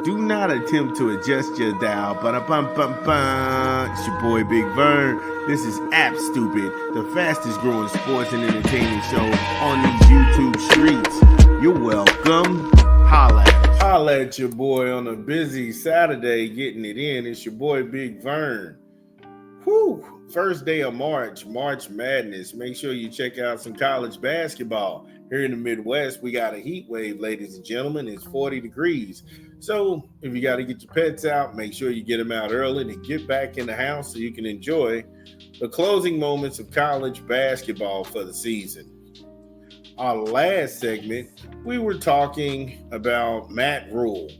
Do not attempt to adjust your dial. Ba-da-bum-bum-bum. It's your boy Big Vern. This is App Stupid, the fastest growing sports and entertainment show on these YouTube streets. You're welcome. Holla at your boy on a busy Saturday getting it in. It's your boy Big Vern. Whew. First day of March Madness. Make sure you check out some college basketball. Here in the Midwest, we got a heat wave, ladies and gentlemen. It's 40 degrees. So if you got to get your pets out, make sure you get them out early to get back in the house so you can enjoy the closing moments of college basketball for the season. Our last segment, we were talking about Matt Rule.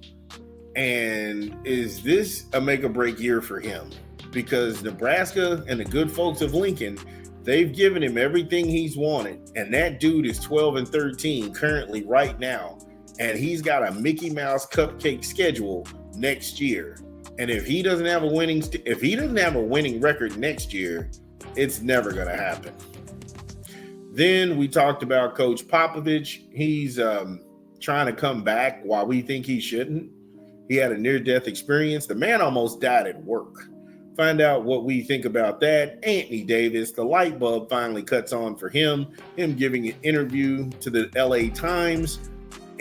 And is this a make or break year for him? Because Nebraska and the good folks of Lincoln, they've given him everything he's wanted. And that dude is 12-13 currently right now. And he's got a Mickey Mouse cupcake schedule next year. And if he doesn't have a winning record next year, it's never going to happen. Then we talked about Coach Popovich. He's trying to come back while we think he shouldn't. He had a near-death experience. The man almost died at work. Find out what we think about that. Anthony Davis, the light bulb finally cuts on for him giving an interview to the LA Times.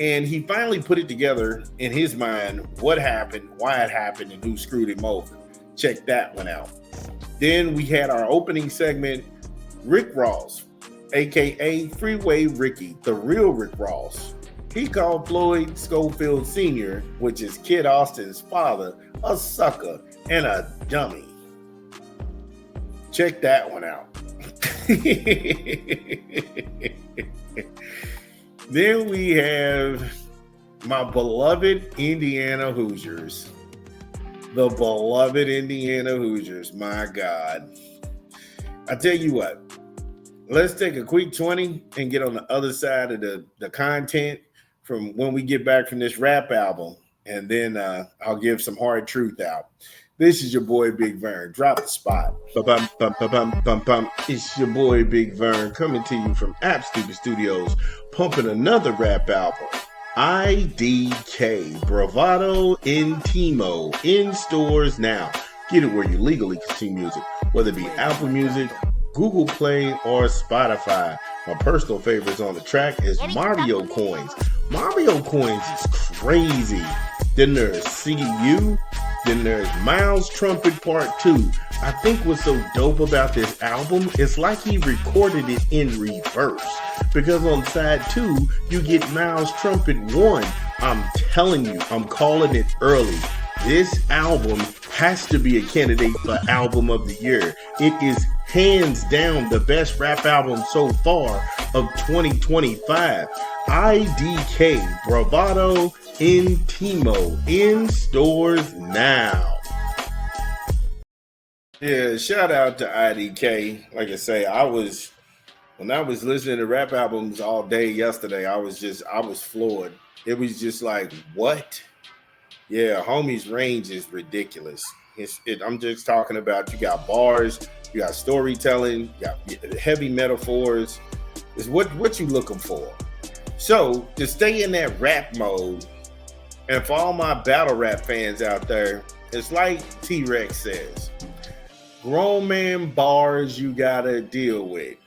And he finally put it together in his mind, what happened, why it happened, and who screwed him over. Check that one out. Then we had our opening segment, Rick Ross, a.k.a. Freeway Ricky, the real Rick Ross. He called Floyd Schofield Sr., which is Kid Austin's father, a sucker and a dummy. Check that one out. Then we have my beloved Indiana Hoosiers. The beloved Indiana Hoosiers. My God. I tell you what, let's take a quick 20 and get on the other side of the content from when we get back from this rap album. And then I'll give some hard truth out. This is your boy Big Vern. Drop the spot. Ba-bum-bum-bum-bum-bum. It's your boy Big Vern coming to you from App Stupid Studios, pumping another rap album. IDK, Bravado Intimo, in stores now. Get it where you legally consume music, whether it be Apple Music, Google Play, or Spotify. My personal favorites on the track is Mario Coins. Mario Coins is crazy. Then there's CU. Then there's Miles Trumpet Part 2. I think what's so dope about this album is like he recorded it in reverse. Because on side 2, you get Miles Trumpet 1. I'm telling you, I'm calling it early. This album has to be a candidate for Album of the Year. It is hands down the best rap album so far of 2025. IDK, Bravado Intimo, in stores now. Yeah, shout out to IDK. Like I say, when I was listening to rap albums all day yesterday, I was floored. It was just like, what? Yeah, homie's range is ridiculous. I'm just talking about, you got bars, you got storytelling, you got heavy metaphors. Is what you looking for. So to stay in that rap mode, and for all my battle rap fans out there, it's like T-Rex says, grown man bars you gotta deal with.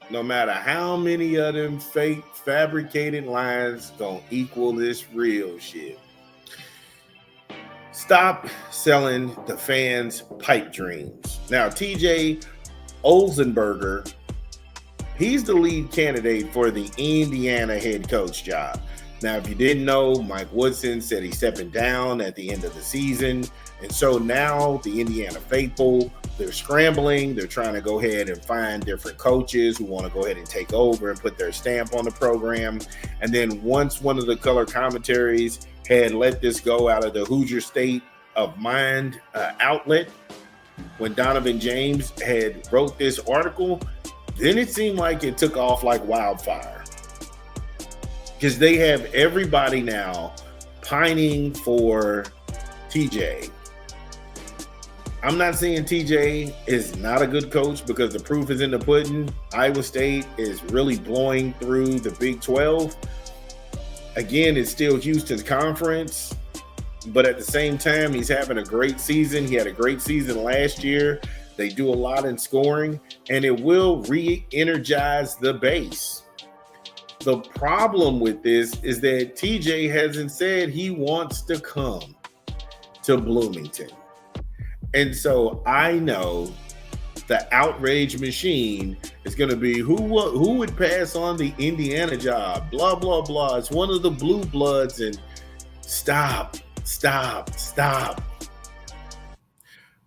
No matter how many of them fake fabricated lines gonna equal this real shit. Stop selling the fans pipe dreams. Now, TJ Olsenberger, he's the lead candidate for the Indiana head coach job. Now, if you didn't know, Mike Woodson said he's stepping down at the end of the season. And so now the Indiana faithful, they're scrambling. They're trying to go ahead and find different coaches who want to go ahead and take over and put their stamp on the program. And then once one of the color commentaries had let this go out of the Hoosier State of Mind outlet, when Donovan James had wrote this article, then it seemed like it took off like wildfire. Because they have everybody now pining for TJ. I'm not saying TJ is not a good coach, because the proof is in the pudding. Iowa State is really blowing through the Big 12. Again, it's still Houston's conference. but at the same time, he's having a great season. He had a great season last year. They do a lot in scoring, and it will re-energize the base. The problem with this is that TJ hasn't said he wants to come to Bloomington. And so I know the outrage machine is going to be who would pass on the Indiana job, blah, blah, blah. It's one of the blue bloods, and stop.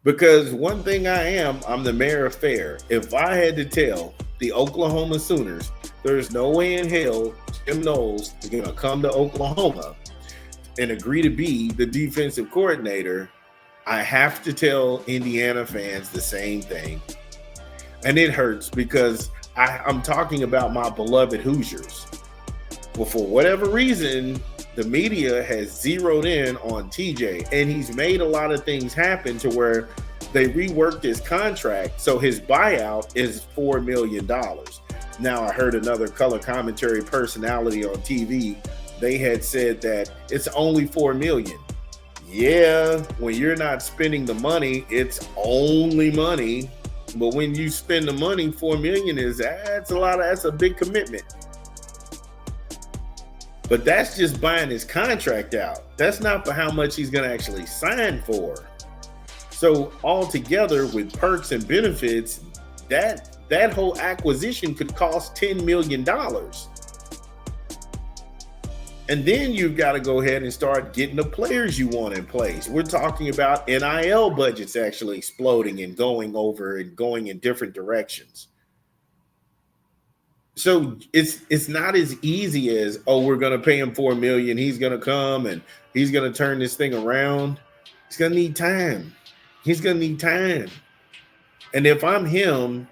Because one thing I'm the mayor of Fair. If I had to tell the Oklahoma Sooners, there's no way in hell Jim Knowles is going to come to Oklahoma and agree to be the defensive coordinator, I have to tell Indiana fans the same thing. And it hurts because I'm talking about my beloved Hoosiers. Well, for whatever reason, the media has zeroed in on TJ, and he's made a lot of things happen to where they reworked his contract. So his buyout is $4 million. Now, I heard another color commentary personality on TV. They had said that it's only $4 million. Yeah, when you're not spending the money, it's only money. But when you spend the money, $4 million that's a big commitment. But that's just buying his contract out. That's not for how much he's going to actually sign for. So altogether, with perks and benefits, that whole acquisition could cost $10 million. And then you've got to go ahead and start getting the players you want in place. We're talking about NIL budgets actually exploding and going in different directions. So it's not as easy as, we're going to pay him $4 million. He's going to come and he's going to turn this thing around. He's going to need time. And if I'm him,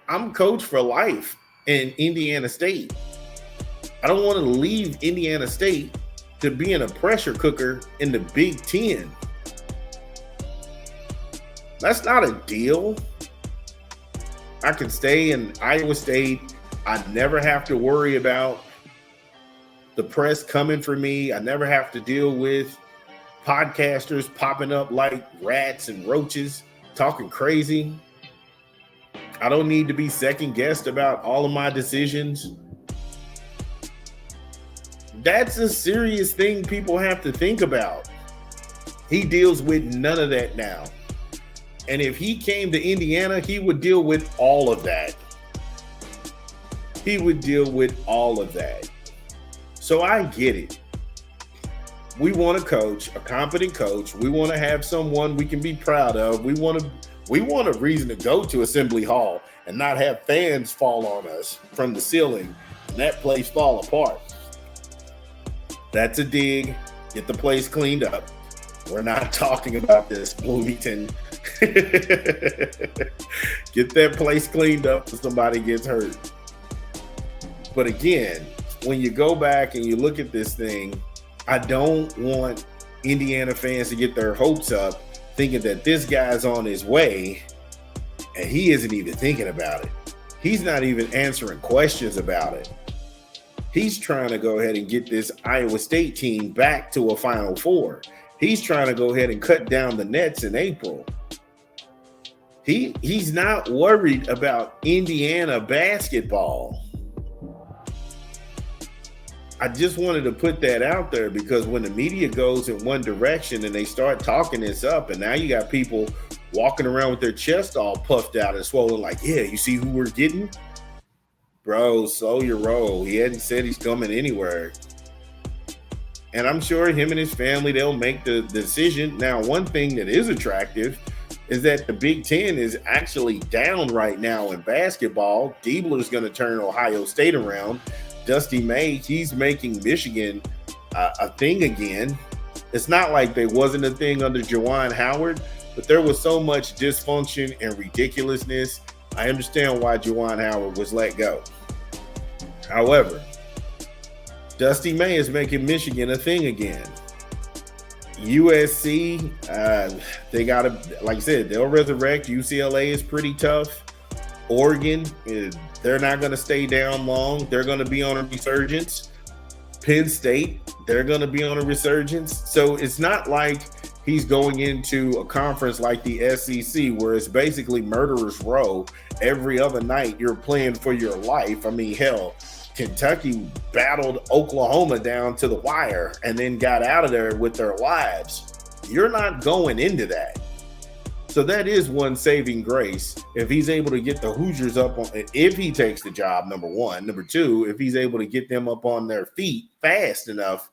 I'm coach for life in Indiana State. I don't want to leave Indiana State to being a pressure cooker in the Big Ten. That's not a deal. I can stay in Iowa State. I never have to worry about the press coming for me. I never have to deal with podcasters popping up like rats and roaches talking crazy. I don't need to be second guessed about all of my decisions. That's a serious thing people have to think about. He deals with none of that now. And if he came to Indiana, he would deal with all of that. So I get it. We want a coach, a competent coach. We want to have someone we can be proud of. We want a reason to go to Assembly Hall and not have fans fall on us from the ceiling and that place fall apart. That's a dig. Get the place cleaned up. We're not talking about this, Bloomington. Get that place cleaned up so somebody gets hurt. But again, when you go back and you look at this thing, I don't want Indiana fans to get their hopes up thinking that this guy's on his way and he isn't even thinking about it. He's not even answering questions about it. He's trying to go ahead and get this Iowa State team back to a Final Four. He's trying to go ahead and cut down the nets in April. He's not worried about Indiana basketball. I just wanted to put that out there because when the media goes in one direction and they start talking this up, and now you got people walking around with their chest all puffed out and swollen like, yeah, you see who we're getting? Bro, slow your roll. He hadn't said he's coming anywhere. And I'm sure him and his family, they'll make the decision. Now, one thing that is attractive is that the Big Ten is actually down right now in basketball. Diebler's going to turn Ohio State around. Dusty May, he's making Michigan a thing again. It's not like they wasn't a thing under Juwan Howard, but there was so much dysfunction and ridiculousness. I understand why Juwan Howard was let go. However, Dusty May is making Michigan a thing again. USC, they got to, like I said, they'll resurrect. UCLA is pretty tough. Oregon, they're not going to stay down long. They're going to be on a resurgence. Penn State, they're going to be on a resurgence. So it's not like he's going into a conference like the SEC where it's basically murderer's row. Every other night you're playing for your life. I mean, hell, Kentucky battled Oklahoma down to the wire and then got out of there with their lives. You're not going into that. So that is one saving grace. If he's able to get the Hoosiers up on, if he takes the job, number one. Number two, if he's able to get them up on their feet fast enough,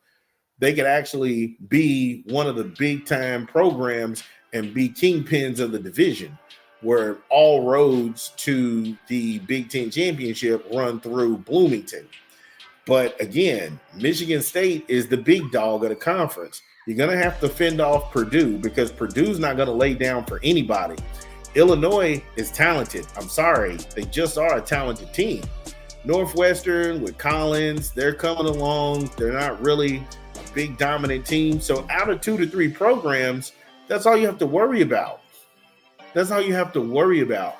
they could actually be one of the big time programs and be kingpins of the division, where all roads to the Big Ten championship run through Bloomington. But again, Michigan State is the big dog of the conference. You're going to have to fend off Purdue because Purdue's not going to lay down for anybody. Illinois is talented. I'm sorry. They just are a talented team. Northwestern with Collins, they're coming along. They're not really a big dominant team. So out of 2 to 3 programs, that's all you have to worry about. That's all you have to worry about.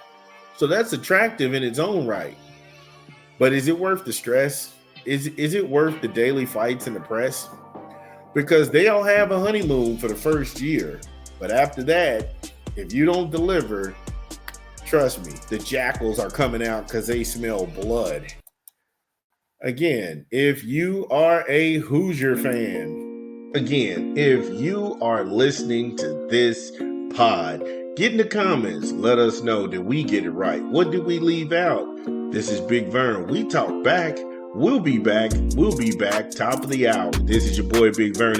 So that's attractive in its own right. But is it worth the stress? Is it worth the daily fights in the press? Because they'll have a honeymoon for the first year. But after that, if you don't deliver, trust me, the jackals are coming out because they smell blood. Again, if you are a Hoosier fan, again, if you are listening to this pod, get in the comments. Let us know, did we get it right? What did we leave out? This is Big Vern. We talk back. We'll be back. Top of the hour. This is your boy Big Vern.